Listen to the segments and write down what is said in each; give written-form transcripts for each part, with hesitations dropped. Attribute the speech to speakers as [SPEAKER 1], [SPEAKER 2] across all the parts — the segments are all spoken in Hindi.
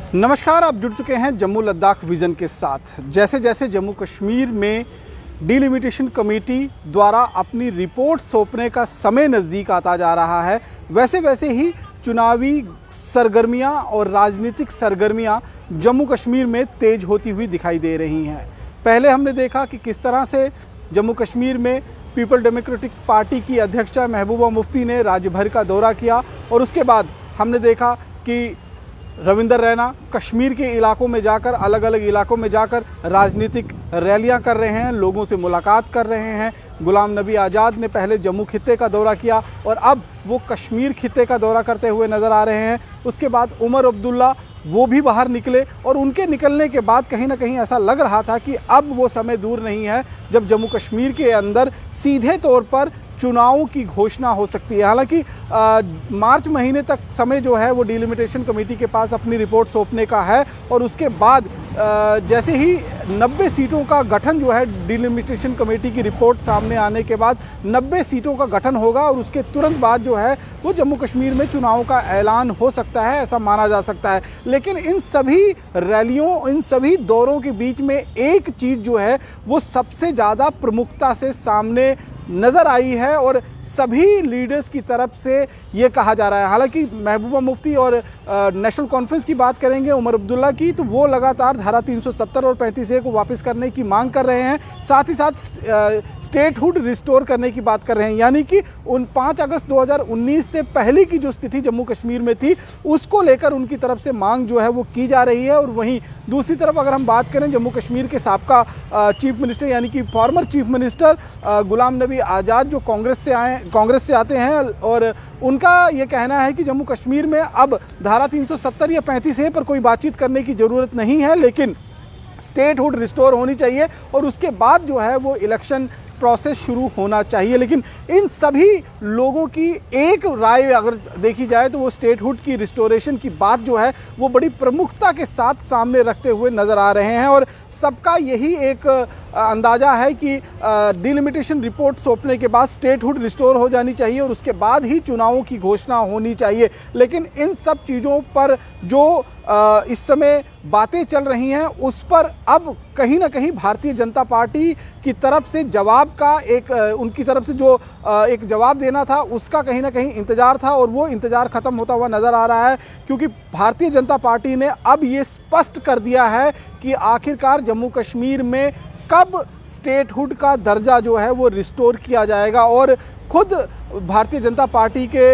[SPEAKER 1] नमस्कार, आप जुड़ चुके हैं जम्मू लद्दाख विज़न के साथ। जैसे जैसे जम्मू कश्मीर में डिलिमिटेशन कमेटी द्वारा अपनी रिपोर्ट सौंपने का समय नज़दीक आता जा रहा है, वैसे वैसे ही चुनावी सरगर्मियां और राजनीतिक सरगर्मियां जम्मू कश्मीर में तेज़ होती हुई दिखाई दे रही हैं। पहले हमने देखा कि किस तरह से जम्मू कश्मीर में पीपल डेमोक्रेटिक पार्टी की अध्यक्षा महबूबा मुफ्ती ने राज्य भर का दौरा किया और उसके बाद हमने देखा कि रविंदर रैना कश्मीर के इलाकों में जाकर, अलग अलग इलाकों में जाकर राजनीतिक रैलियां कर रहे हैं, लोगों से मुलाकात कर रहे हैं। गुलाम नबी आज़ाद ने पहले जम्मू खित्ते का दौरा किया और अब वो कश्मीर खित्ते का दौरा करते हुए नज़र आ रहे हैं। उसके बाद उमर अब्दुल्ला वो भी बाहर निकले और उनके निकलने के बाद कहीं ना कहीं ऐसा लग रहा था कि अब वो समय दूर नहीं है जब जम्मू कश्मीर के अंदर सीधे तौर पर चुनावों की घोषणा हो सकती है। हालांकि मार्च महीने तक समय जो है वो डिलिमिटेशन कमेटी के पास अपनी रिपोर्ट सौंपने का है और उसके बाद जैसे ही 90 सीटों का गठन जो है डिलिमिटेशन कमेटी की रिपोर्ट सामने आने के बाद 90 सीटों का गठन होगा और उसके तुरंत बाद जो है वो जम्मू कश्मीर में चुनाव का ऐलान हो सकता है, ऐसा माना जा सकता है। लेकिन इन सभी रैलियों, इन सभी दौरों के बीच में एक चीज़ जो है वो सबसे ज़्यादा प्रमुखता से सामने नज़र आई है और सभी लीडर्स की तरफ से ये कहा जा रहा है। हालांकि महबूबा मुफ्ती और नेशनल कॉन्फ्रेंस की बात करेंगे उमर अब्दुल्ला की, तो वो लगातार धारा 370 और 35A को वापस करने की मांग कर रहे हैं, साथ ही साथ स्टेटहुड रिस्टोर करने की बात कर रहे हैं। यानी कि 5 अगस्त 2019 से पहले की जो स्थिति जम्मू कश्मीर में थी उसको लेकर उनकी तरफ से मांग जो है वो की जा रही है। और वहीं दूसरी तरफ अगर हम बात करें जम्मू कश्मीर के साबका चीफ मिनिस्टर यानी कि former chief minister Ghulam Nabi Azad जो कांग्रेस से आते हैं और उनका ये कहना है कि जम्मू कश्मीर में अब धारा 370 या 35A पर कोई बातचीत करने की ज़रूरत नहीं है, लेकिन स्टेटहुड रिस्टोर होनी चाहिए और उसके बाद जो है वो इलेक्शन प्रोसेस शुरू होना चाहिए। लेकिन इन सभी लोगों की एक राय अगर देखी जाए तो वो स्टेटहुड की रिस्टोरेशन की बात जो है वो बड़ी प्रमुखता के साथ सामने रखते हुए नज़र आ रहे हैं और सबका यही एक अंदाज़ा है कि डिलिमिटेशन रिपोर्ट सौंपने के बाद स्टेटहुड रिस्टोर हो जानी चाहिए और उसके बाद ही चुनावों की घोषणा होनी चाहिए। लेकिन इन सब चीज़ों पर जो इस समय बातें चल रही हैं उस पर अब कहीं ना कहीं भारतीय जनता पार्टी की तरफ से जवाब का उनकी तरफ से जो एक जवाब देना था उसका कहीं ना कहीं इंतज़ार था और वो इंतज़ार ख़त्म होता हुआ नज़र आ रहा है, क्योंकि भारतीय जनता पार्टी ने अब ये स्पष्ट कर दिया है कि आखिरकार जम्मू कश्मीर में कब स्टेटहुड का दर्जा जो है वो रिस्टोर किया जाएगा। और खुद भारतीय जनता पार्टी के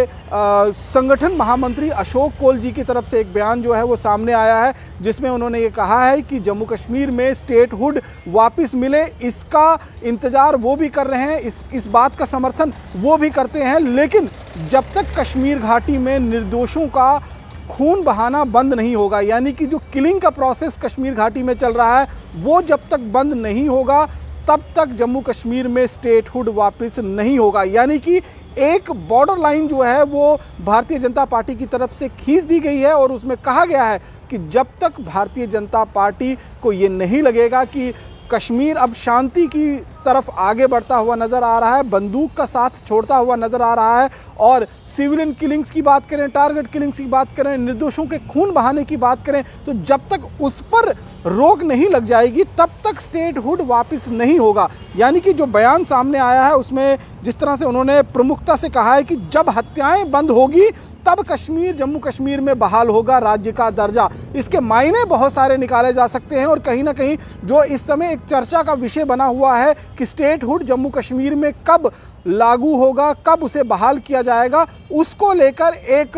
[SPEAKER 1] संगठन महामंत्री अशोक कौल जी की तरफ से एक बयान जो है वो सामने आया है जिसमें उन्होंने ये कहा है कि जम्मू कश्मीर में स्टेटहुड वापस मिले इसका इंतज़ार वो भी कर रहे हैं, इस बात का समर्थन वो भी करते हैं, लेकिन जब तक कश्मीर घाटी में निर्दोषों का खून बहाना बंद नहीं होगा, यानी कि जो किलिंग का प्रोसेस कश्मीर घाटी में चल रहा है वो जब तक बंद नहीं होगा तब तक जम्मू कश्मीर में स्टेटहुड वापस नहीं होगा। यानी कि एक बॉर्डर लाइन जो है वो भारतीय जनता पार्टी की तरफ से खींच दी गई है और उसमें कहा गया है कि जब तक भारतीय जनता पार्टी को ये नहीं लगेगा कि कश्मीर अब शांति की तरफ आगे बढ़ता हुआ नज़र आ रहा है, बंदूक का साथ छोड़ता हुआ नज़र आ रहा है और सिविलियन किलिंग्स की बात करें, टारगेट किलिंग्स की बात करें, निर्दोषों के खून बहाने की बात करें, तो जब तक उस पर रोक नहीं लग जाएगी तब तक स्टेटहुड वापस नहीं होगा। यानी कि जो बयान सामने आया है उसमें जिस तरह से उन्होंने प्रमुखता से कहा है कि जब हत्याएं बंद होगी तब जम्मू कश्मीर में बहाल होगा राज्य का दर्जा। इसके मायने बहुत सारे निकाले जा सकते हैं और कहीं ना कहीं जो इस समय एक चर्चा का विषय बना हुआ है कि स्टेटहुड जम्मू कश्मीर में कब लागू होगा, कब उसे बहाल किया जाएगा, उसको लेकर एक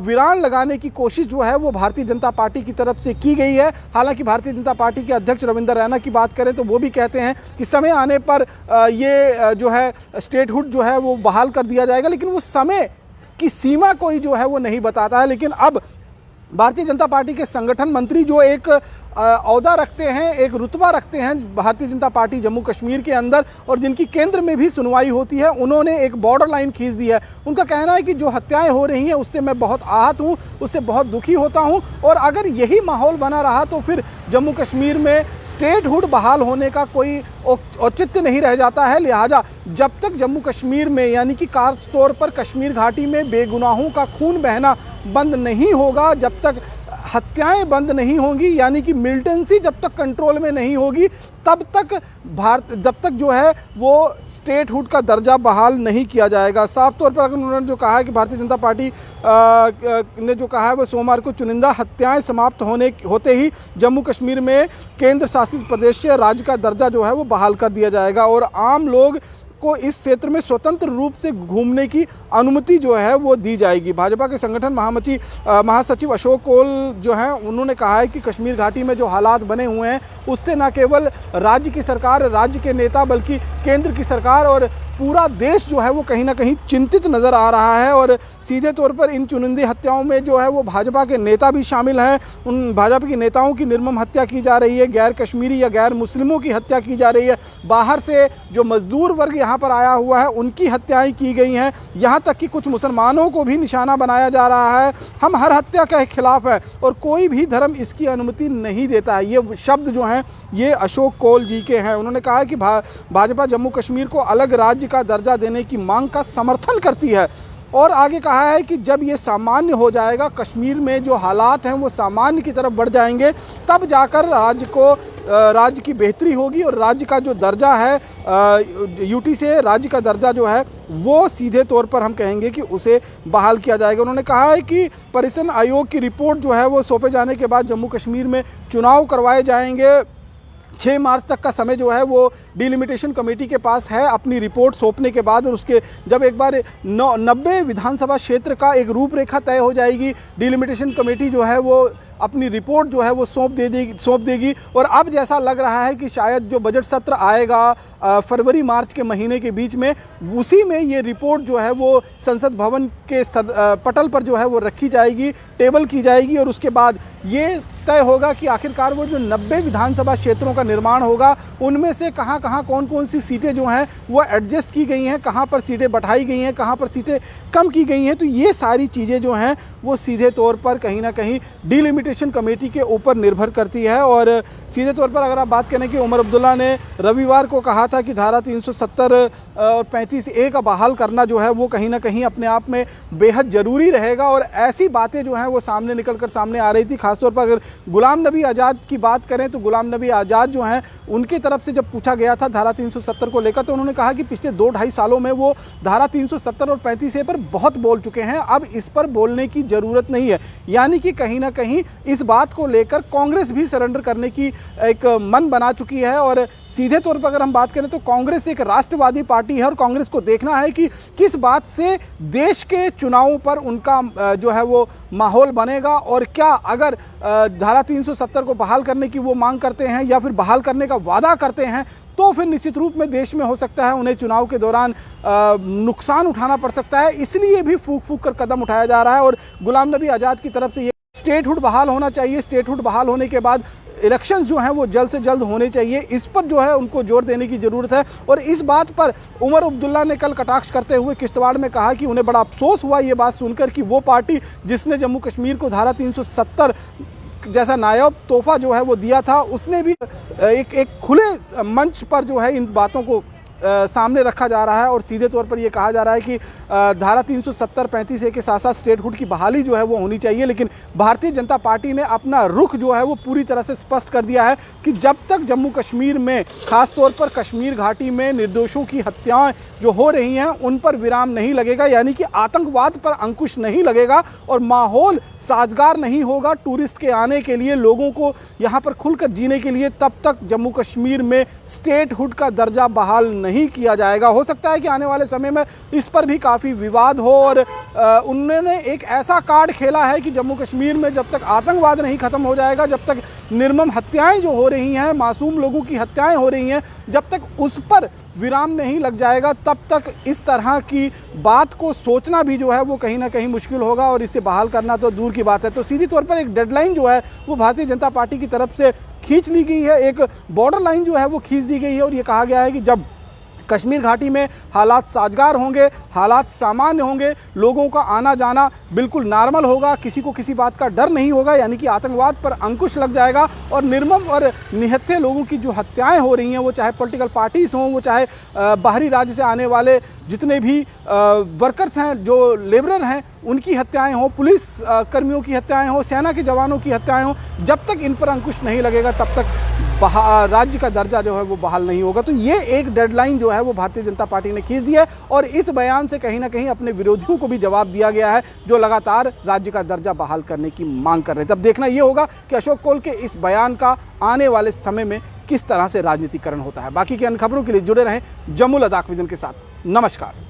[SPEAKER 1] विराम लगाने की कोशिश जो है वो भारतीय जनता पार्टी की तरफ से की गई है। हालांकि भारतीय जनता पार्टी के अध्यक्ष रविंदर रैना की बात करें तो वो भी कहते हैं कि समय आने पर ये जो है स्टेटहुड जो है वो बहाल कर दिया जाएगा, लेकिन वो समय की सीमा कोई जो है वो नहीं बताता है। लेकिन अब भारतीय जनता पार्टी के संगठन मंत्री जो एक औहदा रखते हैं, एक रुतबा रखते हैं भारतीय जनता पार्टी जम्मू कश्मीर के अंदर और जिनकी केंद्र में भी सुनवाई होती है, उन्होंने एक बॉर्डर लाइन खींच दी है। उनका कहना है कि जो हत्याएं हो रही हैं उससे मैं बहुत आहत हूं, उससे बहुत दुखी होता हूं और अगर यही माहौल बना रहा तो फिर जम्मू कश्मीर में स्टेटहुड बहाल होने का कोई औचित्य नहीं रह जाता है। लिहाजा जब तक जम्मू कश्मीर में यानी कि खास तौर पर कश्मीर घाटी में बेगुनाहों का खून बहना बंद नहीं होगा, जब तक हत्याएं बंद नहीं होंगी, यानी कि मिलिटेंसी जब तक कंट्रोल में नहीं होगी तब तक जो है वो स्टेटहुड का दर्जा बहाल नहीं किया जाएगा। साफ तौर पर अगर उन्होंने जो कहा है कि भारतीय जनता पार्टी ने जो कहा है वह सोमवार को चुनिंदा हत्याएं समाप्त होते ही जम्मू कश्मीर में केंद्र शासित प्रदेश से राज्य का दर्जा जो है वो बहाल कर दिया जाएगा और आम लोग को इस क्षेत्र में स्वतंत्र रूप से घूमने की अनुमति जो है वो दी जाएगी। भाजपा के संगठन महासचिव अशोक कौल जो हैं उन्होंने कहा है कि कश्मीर घाटी में जो हालात बने हुए हैं उससे न केवल राज्य की सरकार, राज्य के नेता, बल्कि केंद्र की सरकार और पूरा देश जो है वो कहीं ना कहीं चिंतित नज़र आ रहा है। और सीधे तौर पर इन चुनिंदी हत्याओं में जो है वो भाजपा के नेता भी शामिल हैं। उन भाजपा के नेताओं की निर्मम हत्या की जा रही है, गैर कश्मीरी या गैर मुस्लिमों की हत्या की जा रही है, बाहर से जो मजदूर वर्ग यहाँ पर आया हुआ है उनकी हत्याएं की गई हैं, यहाँ तक कि कुछ मुसलमानों को भी निशाना बनाया जा रहा है। हम हर हत्या के खिलाफ है और कोई भी धर्म इसकी अनुमति नहीं देता है। ये शब्द जो हैं ये अशोक कौल जी के हैं। उन्होंने कहा है कि भाजपा जम्मू कश्मीर को अलग राज्य का दर्जा देने की मांग का समर्थन करती है और आगे कहा है कि जब ये सामान्य हो जाएगा, कश्मीर में जो हालात हैं वो सामान्य की तरफ बढ़ जाएंगे, तब जाकर राज्य की बेहतरी होगी और राज्य का जो दर्जा है यूटी से राज्य का दर्जा जो है वो सीधे तौर पर हम कहेंगे कि उसे बहाल किया जाएगा। उन्होंने कहा है कि परिसन आयोग की रिपोर्ट जो है वो सौंपे जाने के बाद जम्मू कश्मीर में चुनाव करवाए जाएंगे। 6 मार्च तक का समय जो है वो डिलिमिटेशन कमेटी के पास है अपनी रिपोर्ट सौंपने के बाद, और उसके जब एक बार 90 विधानसभा क्षेत्र का एक रूपरेखा तय हो जाएगी, डिलिमिटेशन कमेटी जो है वो अपनी रिपोर्ट जो है वो सौंप देगी। और अब जैसा लग रहा है कि शायद जो बजट सत्र आएगा फरवरी मार्च के महीने के बीच में, उसी में ये रिपोर्ट जो है वो संसद भवन के पटल पर जो है वो रखी जाएगी, टेबल की जाएगी और उसके बाद ये तय होगा कि आखिरकार वो जो 90 विधानसभा क्षेत्रों का निर्माण होगा उनमें से कहाँ कौन सी सीटें जो हैं वो एडजस्ट की गई हैं, कहाँ पर सीटें बढ़ाई गई हैं, कहाँ पर सीटें कम की गई हैं। तो ये सारी चीज़ें जो हैं वो सीधे तौर पर कहीं ना कहीं डिलिमिटेशन कमेटी के ऊपर निर्भर करती है। और सीधे तौर पर अगर आप बात करें कि उमर अब्दुल्ला ने रविवार को कहा था कि धारा 370 और 35A का बहाल करना जो है वो कहीं ना कहीं अपने आप में बेहद ज़रूरी रहेगा, और ऐसी बातें जो हैं वो सामने निकल कर सामने आ रही थी। खासतौर पर अगर गुलाम नबी आज़ाद की बात करें तो गुलाम नबी आज़ाद जो हैं उनकी तरफ से जब पूछा गया था धारा 370 को लेकर, तो उन्होंने कहा कि पिछले 2-2.5 सालों में वो धारा 370 और 35A पर बहुत बोल चुके हैं, अब इस पर बोलने की ज़रूरत नहीं है। यानी कि कहीं ना कहीं इस बात को लेकर कांग्रेस भी सरेंडर करने की एक मन बना चुकी है। और सीधे तौर पर अगर हम बात करें तो कांग्रेस एक राष्ट्रवादी पार्टी है और कांग्रेस को देखना है कि किस बात से देश के चुनावों पर उनका जो है वो माहौल बनेगा, और क्या अगर धारा 370 को बहाल करने की वो मांग करते हैं या फिर बहाल करने का वादा करते हैं तो फिर निश्चित रूप में देश में हो सकता है उन्हें चुनाव के दौरान नुकसान उठाना पड़ सकता है। इसलिए भी फूंक कर कदम उठाया जा रहा है। और गुलाम नबी आज़ाद की तरफ से ये स्टेटहुड बहाल होना चाहिए, स्टेटहुड बहाल होने के बाद इलेक्शंस जो हैं वो जल्द से जल्द होने चाहिए, इस पर जो है उनको जोर देने की ज़रूरत है। और इस बात पर उमर अब्दुल्ला ने कल कटाक्ष करते हुए किश्तवाड़ में कहा कि उन्हें बड़ा अफसोस हुआ ये बात सुनकर कि वो पार्टी जिसने जम्मू कश्मीर को धारा 370 जैसा नायाब तोहफा जो है वो दिया था, उसने भी एक खुले मंच पर जो है इन बातों को सामने रखा जा रहा है। और सीधे तौर पर ये कहा जा रहा है कि धारा 370 35A के साथ साथ स्टेटहुड की बहाली जो है वो होनी चाहिए। लेकिन भारतीय जनता पार्टी ने अपना रुख जो है वो पूरी तरह से स्पष्ट कर दिया है कि जब तक जम्मू कश्मीर में, खास तौर पर कश्मीर घाटी में निर्दोषों की हत्याएं जो हो रही हैं उन पर विराम नहीं लगेगा, यानी कि आतंकवाद पर अंकुश नहीं लगेगा और माहौल साजगार नहीं होगा टूरिस्ट के आने के लिए, लोगों को यहाँ पर खुलकर जीने के लिए, तब तक जम्मू कश्मीर में स्टेटहुड का दर्जा बहाल नहीं किया जाएगा। हो सकता है कि आने वाले समय में इस पर भी काफ़ी विवाद हो, और उन्होंने एक ऐसा कार्ड खेला है कि जम्मू कश्मीर में जब तक आतंकवाद नहीं खत्म हो जाएगा, जब तक निर्मम हत्याएं जो हो रही हैं, मासूम लोगों की हत्याएं हो रही हैं, जब तक उस पर विराम नहीं लग जाएगा, तब तक इस तरह की बात को सोचना भी जो है वो कहीं ना कहीं मुश्किल होगा और इसे बहाल करना तो दूर की बात है। तो सीधी तौर पर एक डेडलाइन जो है वो भारतीय जनता पार्टी की तरफ से खींच ली गई है, एक बॉर्डर लाइन जो है वो खींच दी गई है और ये कहा गया है कि जब कश्मीर घाटी में हालात साजगार होंगे, हालात सामान्य होंगे, लोगों का आना जाना बिल्कुल नॉर्मल होगा, किसी को किसी बात का डर नहीं होगा, यानी कि आतंकवाद पर अंकुश लग जाएगा और निर्मम और निहत्थे लोगों की जो हत्याएं हो रही हैं, वो चाहे पॉलिटिकल पार्टीज हों, वो चाहे बाहरी राज्य से आने वाले जितने भी वर्कर्स हैं, जो लेबरर हैं, उनकी हत्याएं हों, पुलिस कर्मियों की हत्याएं हों, सेना के जवानों की हत्याएं हों, जब तक इन पर अंकुश नहीं लगेगा तब तक राज्य का दर्जा जो है वो बहाल नहीं होगा। तो ये एक डेडलाइन जो है वो भारतीय जनता पार्टी ने खींच दी है और इस बयान से कहीं ना कहीं अपने विरोधियों को भी जवाब दिया गया है, जो लगातार राज्य का दर्जा बहाल करने की मांग कर रहे थे। अब देखना ये होगा कि अशोक कौल के इस बयान का आने वाले समय में किस तरह से राजनीतिकरण होता है। बाकी की अन्य खबरों के लिए जुड़े रहें जम्मू लद्दाख विजन के साथ। नमस्कार।